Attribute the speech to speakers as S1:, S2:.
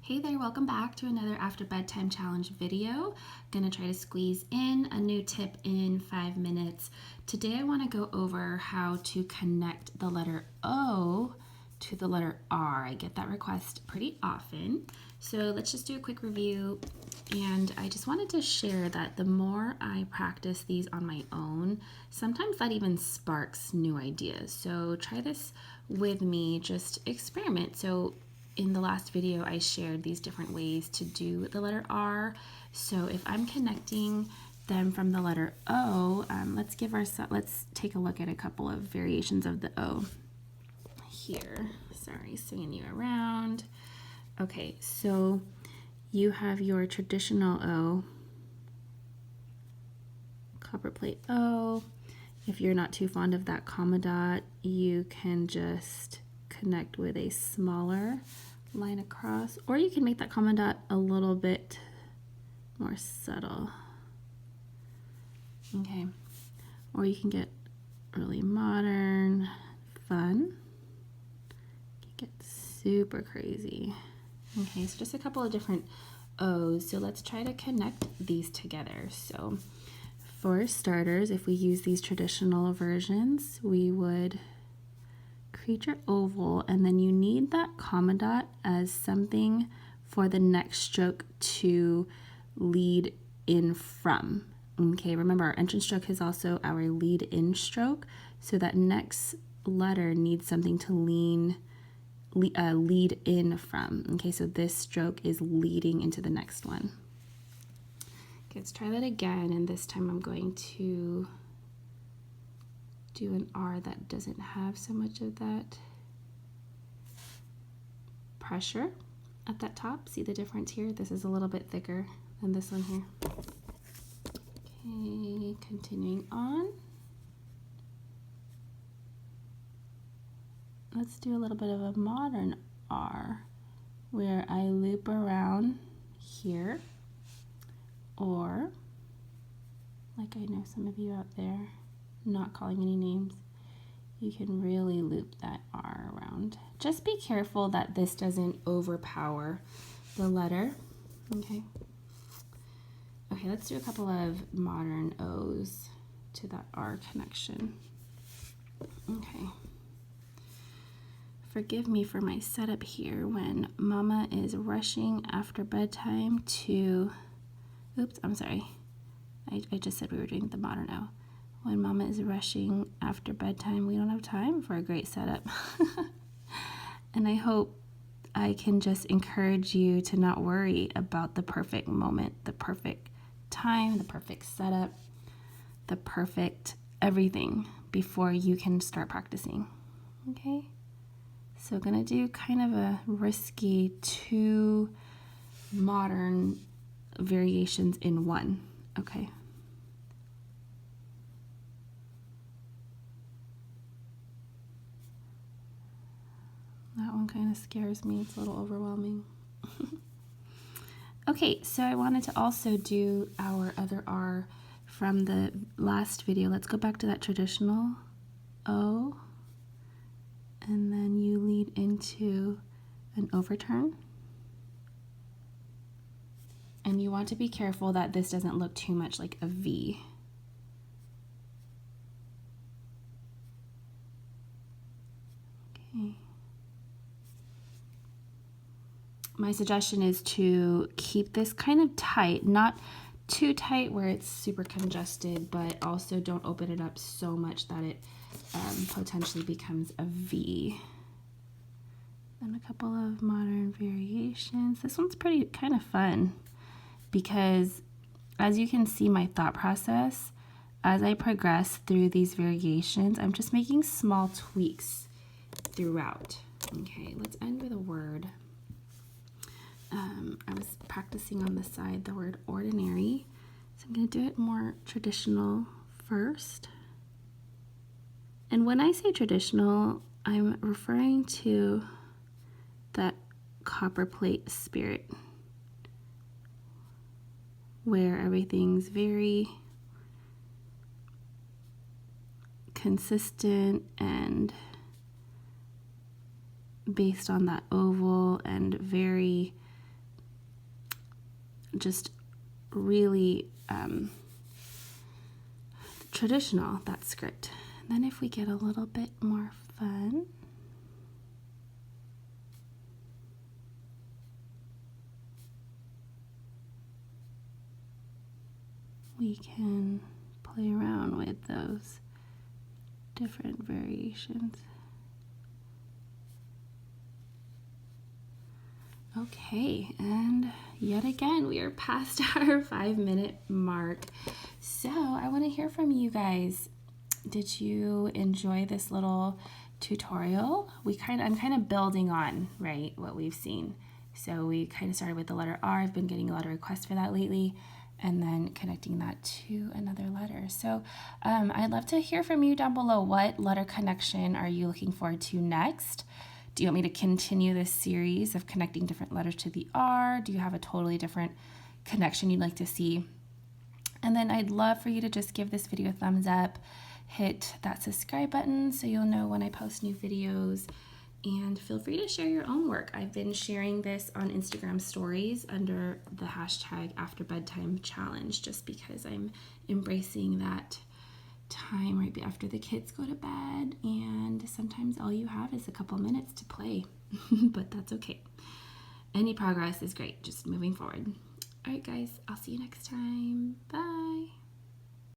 S1: Hey there, welcome back to another after bedtime challenge video. Gonna try to squeeze in a new tip in 5 minutes. Today I want to go over how to connect the letter O to the letter R. I get that request pretty often. So let's just do a quick review. And I just wanted to share that the more I practice these on my own, sometimes that even sparks new ideas. So try this with me, just experiment. So in the last video, I shared these different ways to do the letter R. So if I'm connecting them from the letter O, let's take a look at a couple of variations of the O here. Sorry, swinging you around. Okay, so you have your traditional O, copper plate O. If you're not too fond of that comma dot, you can just connect with a smaller line across, or you can make that comma dot a little bit more subtle. Okay, or you can get really modern, fun. You can get super crazy. Okay, so just a couple of different O's. So let's try to connect these together. So for starters, if we use these traditional versions, we would create your oval, and then you need that comma dot as something for the next stroke to lead in from. Okay, remember our entrance stroke is also our lead in stroke, so that next letter needs something to lead in from. Okay, so this stroke is leading into the next one. Okay, let's try that again, and this time I'm going to do an R that doesn't have so much of that pressure at that top. See the difference here? This is a little bit thicker than this one here. Okay, continuing on. Let's do a little bit of a modern R where I loop around here, or like I know some of you out there, not calling any names, you can really loop that R around. Just be careful that this doesn't overpower the letter. Okay. Okay, let's do a couple of modern O's to that R connection. Okay. Forgive me for my setup here when Mama is rushing after bedtime to, oops, I'm sorry. I just said we were doing the modern O. When Mama is rushing after bedtime, we don't have time for a great setup. And I hope I can just encourage you to not worry about the perfect moment, the perfect time, the perfect setup, the perfect everything before you can start practicing. Okay? So gonna do kind of a risky 2 modern variations in one. Okay. That one kind of scares me. It's a little overwhelming. Okay, so I wanted to also do our other R from the last video. Let's go back to that traditional O, and then you lead into an overturn. And you want to be careful that this doesn't look too much like a V. Okay. My suggestion is to keep this kind of tight, not too tight where it's super congested, but also don't open it up so much that it potentially becomes a V. And a couple of modern variations. This one's pretty kind of fun because as you can see my thought process, as I progress through these variations, I'm just making small tweaks throughout. Okay, let's end with a word. I was practicing on the side the word ordinary, so I'm going to do it more traditional first. And when I say traditional, I'm referring to that copper plate spirit where everything's very consistent and based on that oval and very just really traditional, that script. And then if we get a little bit more fun, we can play around with those different variations. Okay, and yet again, we are past our 5-minute mark. So I want to hear from you guys. Did you enjoy this little tutorial? I'm kind of building on, right, what we've seen. So we kind of started with the letter R. I've been getting a lot of requests for that lately, and then connecting that to another letter. So I'd love to hear from you down below. What letter connection are you looking forward to next? Do you want me to continue this series of connecting different letters to the R? Do you have a totally different connection you'd like to see? And then I'd love for you to just give this video a thumbs up, hit that subscribe button so you'll know when I post new videos, and feel free to share your own work. I've been sharing this on Instagram stories under the hashtag After Bedtime Challenge, just because I'm embracing that time right after the kids go to bed, and sometimes all you have is a couple minutes to play, but that's okay. Any progress is great, just moving forward. All right, guys, I'll see you next time. Bye.